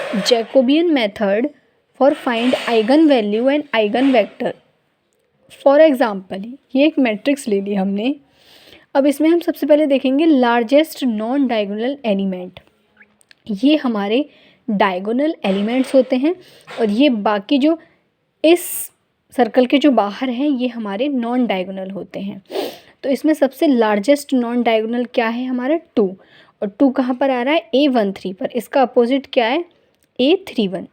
Jacobian method for find eigen value and eigen vector. For example, ये एक matrix ले ली हमने। अब इसमें हम सबसे पहले देखेंगे लार्जेस्ट नॉन डायगोनल एलिमेंट। ये हमारे डायगोनल एलिमेंट्स होते हैं और ये बाकी जो इस सर्कल के जो बाहर हैं ये हमारे नॉन डायगोनल होते हैं। तो इसमें सबसे लार्जेस्ट नॉन डायगोनल क्या है हमारा 2, और 2 कहाँ पर आ रहा है A13 पर। इसका अपोजिट क्या है A31।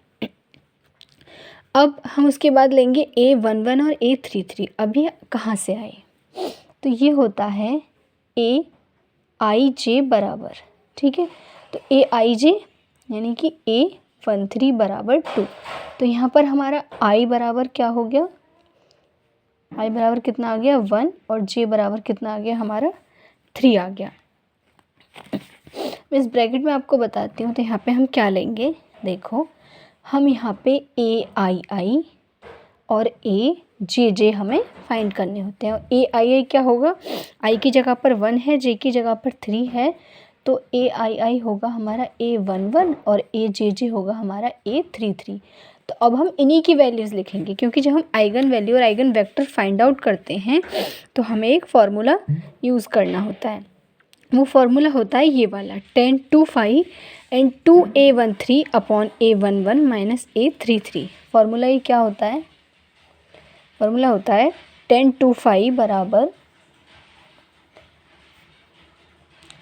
अब हम उसके बाद लेंगे A11 और A33। अब ये कहाँ से आए, तो ये होता है AIJ बराबर, ठीक है। तो AIJ यानी कि A13 बराबर 2। तो यहाँ पर हमारा I बराबर क्या हो गया, I बराबर कितना आ गया 1, और J बराबर कितना आ गया हमारा 3 आ गया। मैं इस ब्रैकेट में आपको बताती हूँ। तो यहाँ पे हम क्या लेंगे, देखो हम यहाँ पे AII और AJJ हमें फाइंड करने होते हैं। AII क्या होगा, I की जगह पर 1 है, J की जगह पर 3 है, तो AII होगा हमारा A11 और AJJ होगा हमारा A33। तो अब हम इन्हीं की वैल्यूज़ लिखेंगे, क्योंकि जब हम आइगन वैल्यू और आइगन वेक्टर फाइंड आउट करते हैं तो हमें एक फार्मूला यूज़ करना होता है। वो फार्मूला होता है ये वाला 1025 and 2A13 upon A11 minus A33। Formula ये क्या होता है, फार्मूला होता है 1025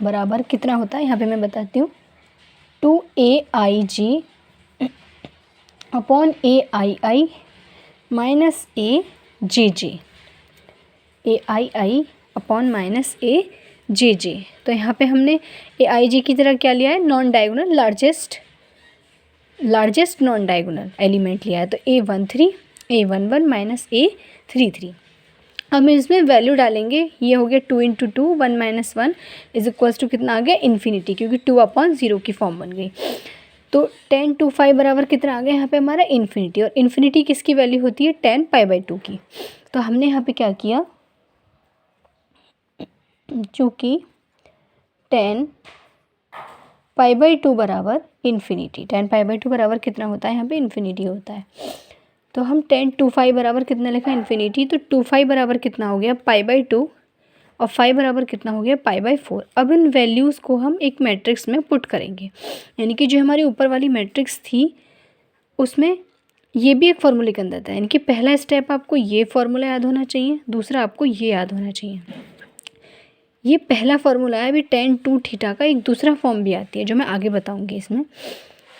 बराबर कितना होता है, यहाँ पे मैं बताती हूँ 2AIG upon AII minus AJJ, AII upon minus AJJ। तो यहाँ पे हमने AIG की तरह क्या लिया है, non diagonal largest non diagonal element लिया है। तो A13 A11 माइनस A33। हम इसमें वैल्यू डालेंगे, ये हो गया 2 into 2 1 minus 1 is equals to कितना आ गया इन्फिनिटी, क्योंकि 2/0 की फॉर्म बन गई। तो 1025 बराबर कितना आ गया यहाँ पे हमारा इन्फिनिटी, और इन्फिनिटी किसकी वैल्यू होती है 10π/2 की। तो हमने यहाँ पे क्या किया, चूँकि 10π/2 बराबर इन्फिनिटी, 10π/2 बराबर कितना होता है यहाँ पे इन्फिनिटी होता है। तो हम 1025 बराबर कितना लिखा इन्फिनिटी, तो 25 बराबर कितना हो गया π/2 और 5 बराबर कितना हो गया π/4। अब इन वैल्यूज़ को हम एक मैट्रिक्स में पुट करेंगे, यानी कि जो हमारी ऊपर वाली मैट्रिक्स थी उसमें ये भी एक फार्मूले के अंदर था। यानी कि पहला स्टेप आपको ये फार्मूला याद होना चाहिए, दूसरा आपको ये याद होना चाहिए। ये पहला फार्मूला है। अभी tan 2 थीटा का एक दूसरा फॉर्म भी आती है जो मैं आगे बताऊँगी इसमें,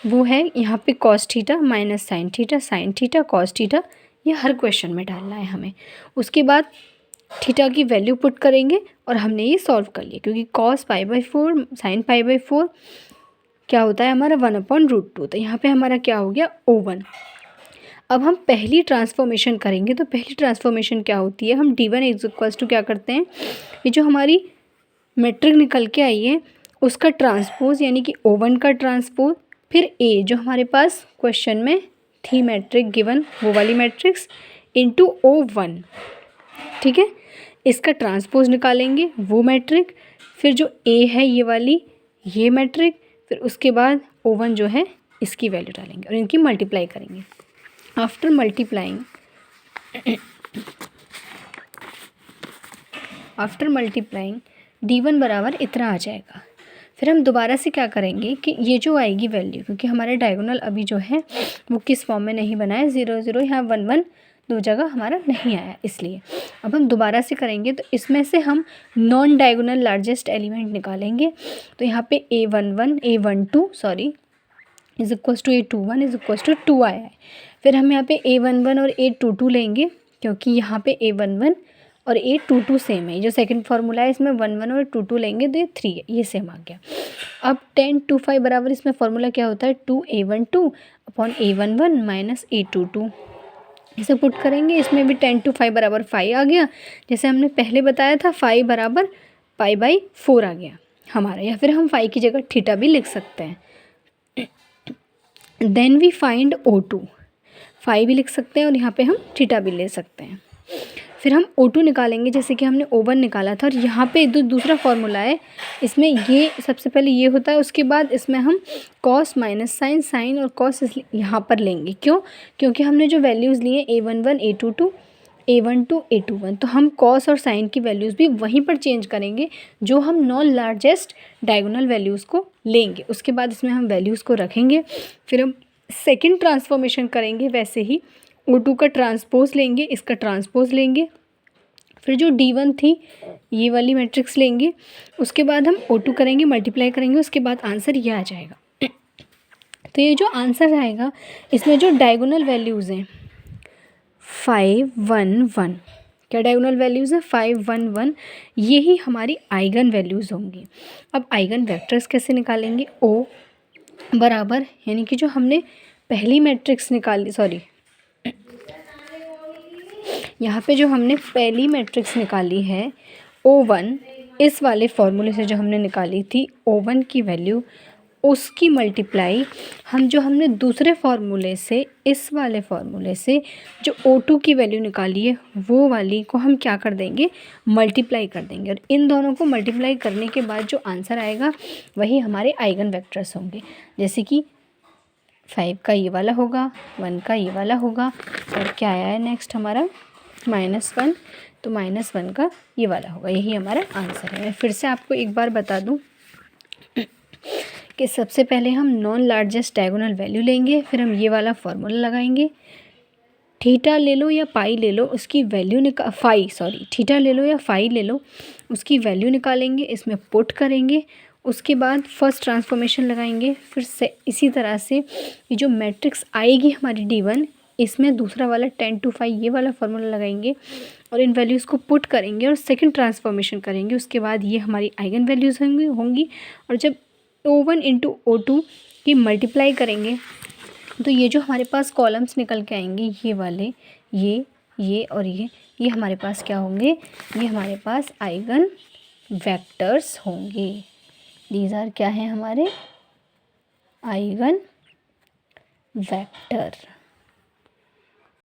वो है यहाँ पे cos theta minus sine theta cos theta. ये हर क्वेश्चन में डालना है हमें। उसके बाद थीटा की वैल्यू पुट करेंगे और हमने ये सॉल्व कर लिया, क्योंकि cos π/4 sin π/4 क्या होता है हमारा 1/√2। तो यहाँ पे हमारा क्या हो गया O1। अब हम पहली ट्रांसफॉर्मेशन करेंगे। तो पहली ट्रांसफॉर्मेशन क्या होती है, हम D1 इज इक्वल्स टू क्या करते हैं, ये जो हमारी मैट्रिक निकल के आई है उसका ट्रांसपोज, यानी कि O1 का ट्रांसपोज, फिर A जो हमारे पास क्वेश्चन में थी मैट्रिक गिवन, वो वाली मैट्रिक्स इंटू O1, ठीक है। इसका ट्रांसपोज निकालेंगे वो मैट्रिक, फिर जो A है ये वाली ये मैट्रिक, फिर उसके बाद O1 जो है इसकी वैल्यू डालेंगे और इनकी मल्टीप्लाई करेंगे। आफ्टर मल्टीप्लाइंग D1 बराबर इतना आ जाएगा। फिर हम दोबारा से क्या करेंगे कि ये जो आएगी वैल्यू, क्योंकि हमारा डायगोनल अभी जो है वो किस फॉर्म में नहीं बना है, 0 0, यहाँ 1 1 दो जगह हमारा नहीं आया, इसलिए अब हम दोबारा से करेंगे। तो इसमें से हम नॉन डायगोनल लार्जेस्ट एलिमेंट निकालेंगे। तो यहाँ पे A12 is equals to A21 is equals to 2 आया है। फिर हम यहाँ पे A11 और A22 लेंगे, क्योंकि यहाँ पे A11 और A22 सेम है। जो सेकंड फार्मूला है इसमें 1 1 और 2 2 लेंगे तो ये 3 है, ये सेम आ गया। अब 1025 बराबर इसमें फार्मूला क्या होता है 2A12 upon A11 minus A22। इसे पुट करेंगे, इसमें भी 1025 बराबर 5 आ गया, जैसे हमने पहले बताया था 5 बराबर π/4 आ गया हमारा, या फिर हम 5 की जगह थीटा भी लिख सकते हैं। देन वी फाइंड O2, 5 भी लिख सकते हैं और यहाँ पे हम थीटा भी ले सकते हैं। फिर हम O2 निकालेंगे, जैसे कि हमने O1 निकाला था, और यहाँ पे दूसरा फॉर्मूला है, इसमें ये सबसे पहले ये होता है, उसके बाद इसमें हम कॉस माइनस साइन, साइन और कॉस यहाँ पर लेंगे। क्यों? क्योंकि हमने जो वैल्यूज़ लिए A11 A22 A12 A21, तो हम कॉस और साइन की वैल्यूज़ भी वहीं पर चेंज करेंगे जो हम नॉन लार्जेस्ट डायगोनल वैल्यूज़ को लेंगे। उसके बाद इसमें हम वैल्यूज़ को रखेंगे, फिर हम सेकंड ट्रांसफॉर्मेशन करेंगे, वैसे ही O2 का ट्रांसपोज लेंगे, इसका ट्रांसपोज लेंगे, फिर जो D1 थी ये वाली मैट्रिक्स लेंगे, उसके बाद हम O2 करेंगे, मल्टीप्लाई करेंगे, उसके बाद आंसर ये आ जाएगा। तो ये जो आंसर आएगा इसमें जो डायगोनल वैल्यूज़ हैं 5 1 1, क्या डायगोनल वैल्यूज़ है 5 1 1, यही हमारी आइगन वैल्यूज़ होंगी। अब आइगन वेक्टर्स कैसे निकालेंगे? O बराबर, यानी कि जो हमने पहली मैट्रिक्स निकाली, सॉरी यहाँ पे जो हमने पहली मैट्रिक्स निकाली है O1, इस वाले फॉर्मूले से जो हमने निकाली थी O1 की वैल्यू, उसकी मल्टीप्लाई हम जो हमने दूसरे फार्मूले से, इस वाले फार्मूले से जो O2 की वैल्यू निकाली है वो वाली को हम क्या कर देंगे? मल्टीप्लाई कर देंगे, और इन दोनों को मल्टीप्लाई करने के बाद जो आंसर आएगा वही हमारे आइगन वेक्टर्स होंगे। जैसे कि 5 का ये वाला होगा, 1 का ये वाला होगा, और क्या आया है नेक्स्ट हमारा -1, तो -1 का ये वाला होगा। यही हमारा आंसर है। मैं फिर से आपको एक बार बता दूं कि सबसे पहले हम नॉन लार्जेस्ट डायगोनल वैल्यू लेंगे, फिर हम ये वाला फार्मूला लगाएंगे, थीटा ले लो या पाई ले लो, उसकी वैल्यू थीटा ले लो या फाई ले लो, उसकी वैल्यू निकालेंगे, इसमें पुट करेंगे, उसके बाद फर्स्ट ट्रांसफॉर्मेशन लगाएंगे, फिर से इसी तरह से ये जो मैट्रिक्स आएगी हमारी D1, इसमें दूसरा वाला 10 to 5 ये वाला फार्मूला लगाएंगे और इन वैल्यूज़ को पुट करेंगे और सेकंड ट्रांसफॉर्मेशन करेंगे। उसके बाद ये हमारी आइगन वैल्यूज़ होंगी, और जब O1 इंटू O2 की मल्टीप्लाई करेंगे तो ये जो हमारे पास कॉलम्स निकल के आएंगे, ये वाले, ये और ये हमारे पास क्या होंगे? ये हमारे पास आइगन वेक्टर्स होंगे। दीज आर क्या हैं? हमारे आइगन वेक्टर।